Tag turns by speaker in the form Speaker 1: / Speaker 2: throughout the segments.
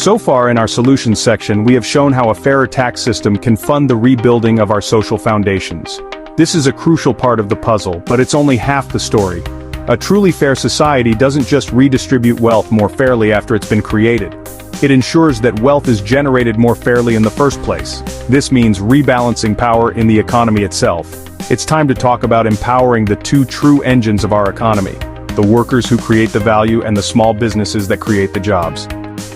Speaker 1: So far in our solutions section, we have shown how a fairer tax system can fund the rebuilding of our social foundations. This is a crucial part of the puzzle, but it's only half the story. A truly fair society doesn't just redistribute wealth more fairly after it's been created. It ensures that wealth is generated more fairly in the first place. This means rebalancing power in the economy itself. It's time to talk about empowering the two true engines of our economy: the workers who create the value and the small businesses that create the jobs.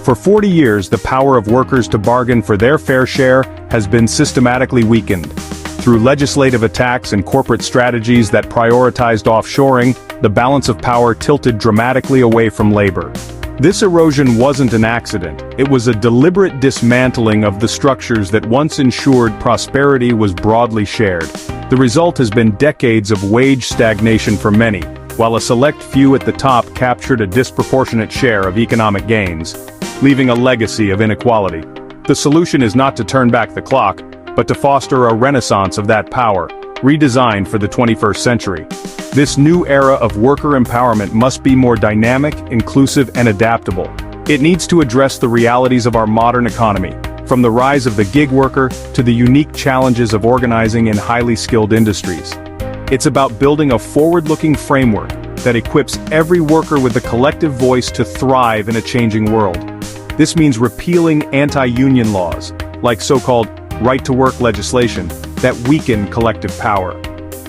Speaker 1: For 40 years, the power of workers to bargain for their fair share has been systematically weakened. Through legislative attacks and corporate strategies that prioritized offshoring, the balance of power tilted dramatically away from labor. This erosion wasn't an accident. It was a deliberate dismantling of the structures that once ensured prosperity was broadly shared. The result has been decades of wage stagnation for many, while a select few at the top captured a disproportionate share of economic gains, leaving a legacy of inequality. The solution is not to turn back the clock, but to foster a renaissance of that power, redesigned for the 21st century. This new era of worker empowerment must be more dynamic, inclusive, and adaptable. It needs to address the realities of our modern economy, from the rise of the gig worker to the unique challenges of organizing in highly skilled industries. It's about building a forward-looking framework that equips every worker with the collective voice to thrive in a changing world. This means repealing anti-union laws, like so-called right-to-work legislation, that weaken collective power.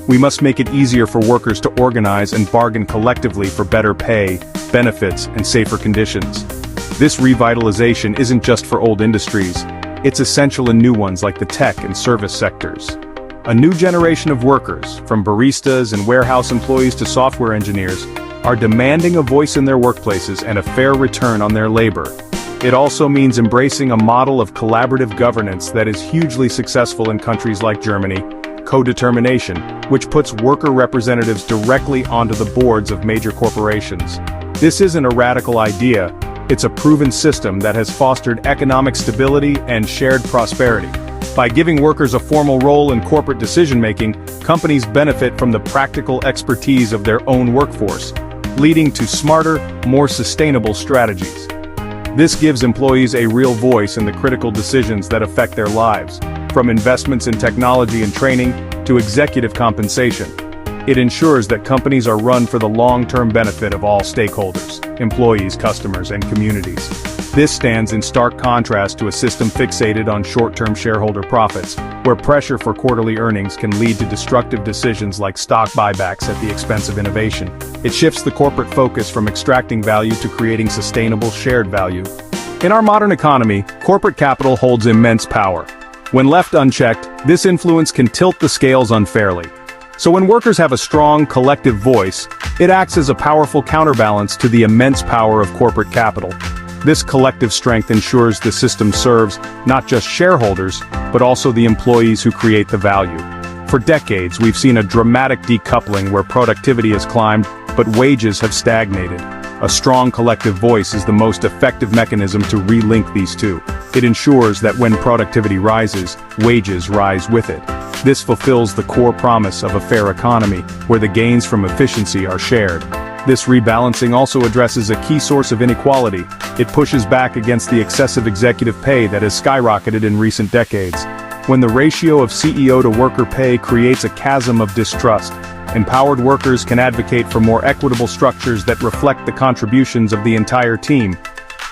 Speaker 1: We must make it easier for workers to organize and bargain collectively for better pay, benefits, and safer conditions. This revitalization isn't just for old industries, it's essential in new ones like the tech and service sectors. A new generation of workers, from baristas and warehouse employees to software engineers, are demanding a voice in their workplaces and a fair return on their labor. It also means embracing a model of collaborative governance that is hugely successful in countries like Germany: co-determination, which puts worker representatives directly onto the boards of major corporations. This isn't a radical idea, it's a proven system that has fostered economic stability and shared prosperity. By giving workers a formal role in corporate decision-making, companies benefit from the practical expertise of their own workforce, leading to smarter, more sustainable strategies. This gives employees a real voice in the critical decisions that affect their lives, from investments in technology and training to executive compensation. It ensures that companies are run for the long-term benefit of all stakeholders: employees, customers, and communities. This stands in stark contrast to a system fixated on short-term shareholder profits, where pressure for quarterly earnings can lead to destructive decisions like stock buybacks at the expense of innovation. It shifts the corporate focus from extracting value to creating sustainable shared value. In our modern economy, corporate capital holds immense power. When left unchecked, this influence can tilt the scales unfairly. So when workers have a strong, collective voice, it acts as a powerful counterbalance to the immense power of corporate capital. This collective strength ensures the system serves not just shareholders, but also the employees who create the value. For decades, we've seen a dramatic decoupling where productivity has climbed, but wages have stagnated. A strong collective voice is the most effective mechanism to relink these two. It ensures that when productivity rises, wages rise with it. This fulfills the core promise of a fair economy, where the gains from efficiency are shared. This rebalancing also addresses a key source of inequality. It pushes back against the excessive executive pay that has skyrocketed in recent decades. When the ratio of CEO to worker pay creates a chasm of distrust, empowered workers can advocate for more equitable structures that reflect the contributions of the entire team.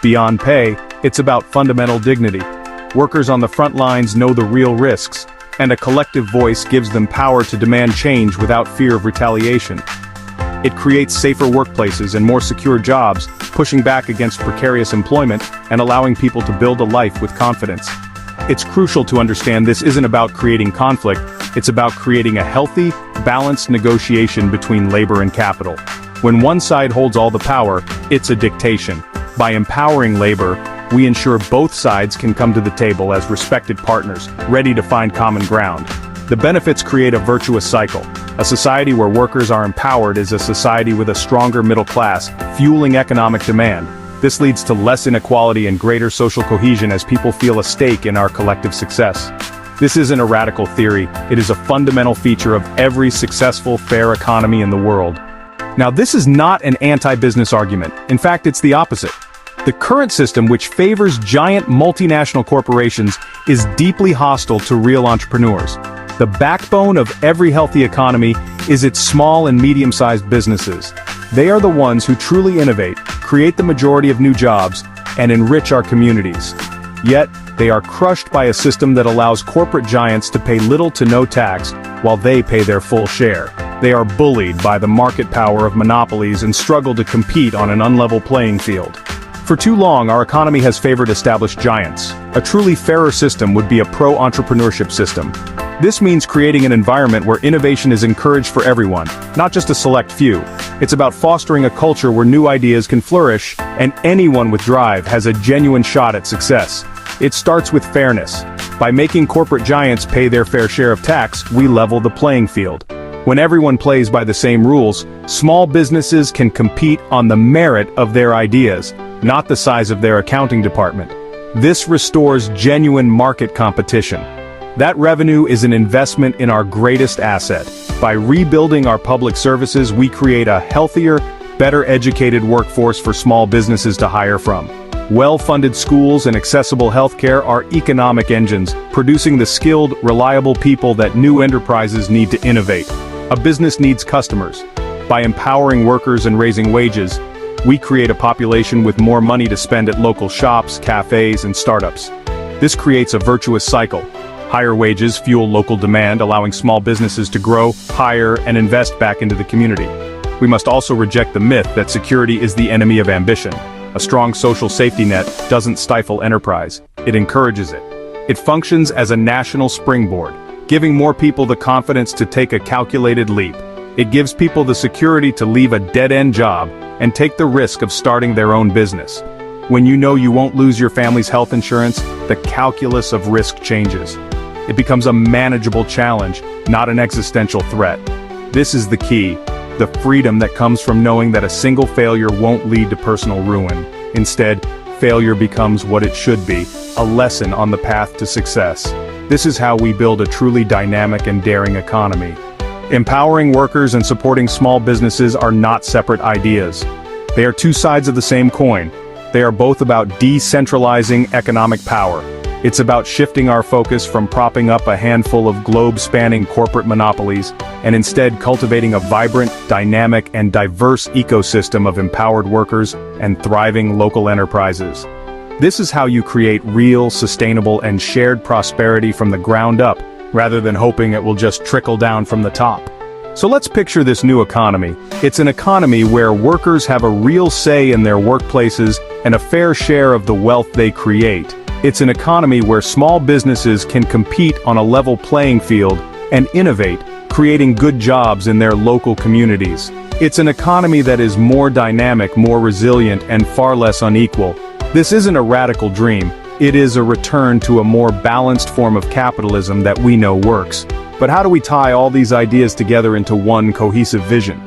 Speaker 1: Beyond pay, it's about fundamental dignity. Workers on the front lines know the real risks, and a collective voice gives them power to demand change without fear of retaliation. It creates safer workplaces and more secure jobs, pushing back against precarious employment and allowing people to build a life with confidence. It's crucial to understand this isn't about creating conflict, it's about creating a healthy, balanced negotiation between labor and capital. When one side holds all the power, it's a dictation. By empowering labor, we ensure both sides can come to the table as respected partners, ready to find common ground. The benefits create a virtuous cycle. A society where workers are empowered is a society with a stronger middle class, fueling economic demand. This leads to less inequality and greater social cohesion as people feel a stake in our collective success. This isn't a radical theory, it is a fundamental feature of every successful, fair economy in the world. Now, this is not an anti-business argument. In fact, it's the opposite. The current system, which favors giant multinational corporations, is deeply hostile to real entrepreneurs. The backbone of every healthy economy is its small and medium-sized businesses. They are the ones who truly innovate, create the majority of new jobs, and enrich our communities. Yet, they are crushed by a system that allows corporate giants to pay little to no tax, while they pay their full share. They are bullied by the market power of monopolies and struggle to compete on an unlevel playing field. For too long, our economy has favored established giants. A truly fairer system would be a pro-entrepreneurship system. This means creating an environment where innovation is encouraged for everyone, not just a select few. It's about fostering a culture where new ideas can flourish, and anyone with drive has a genuine shot at success. It starts with fairness. By making corporate giants pay their fair share of tax, we level the playing field. When everyone plays by the same rules, small businesses can compete on the merit of their ideas, not the size of their accounting department. This restores genuine market competition. That revenue is an investment in our greatest asset. By rebuilding our public services, we create a healthier, better educated workforce for small businesses to hire from. Well-funded schools and accessible healthcare are economic engines, producing the skilled, reliable people that new enterprises need to innovate. A business needs customers. By empowering workers and raising wages, we create a population with more money to spend at local shops, cafes, and startups. This creates a virtuous cycle. Higher wages fuel local demand, allowing small businesses to grow, hire, and invest back into the community. We must also reject the myth that security is the enemy of ambition. A strong social safety net doesn't stifle enterprise, it encourages it. It functions as a national springboard, giving more people the confidence to take a calculated leap. It gives people the security to leave a dead-end job and take the risk of starting their own business. When you know you won't lose your family's health insurance, the calculus of risk changes. It becomes a manageable challenge, not an existential threat. This is the key, the freedom that comes from knowing that a single failure won't lead to personal ruin. Instead, failure becomes what it should be, a lesson on the path to success. This is how we build a truly dynamic and daring economy. Empowering workers and supporting small businesses are not separate ideas. They are two sides of the same coin. They are both about decentralizing economic power. It's about shifting our focus from propping up a handful of globe-spanning corporate monopolies and instead cultivating a vibrant, dynamic, and diverse ecosystem of empowered workers and thriving local enterprises. This is how you create real, sustainable, and shared prosperity from the ground up, rather than hoping it will just trickle down from the top. So let's picture this new economy. It's an economy where workers have a real say in their workplaces and a fair share of the wealth they create. It's an economy where small businesses can compete on a level playing field and innovate, creating good jobs in their local communities. It's an economy that is more dynamic, more resilient, and far less unequal. This isn't a radical dream. It is a return to a more balanced form of capitalism that we know works. But how do we tie all these ideas together into one cohesive vision?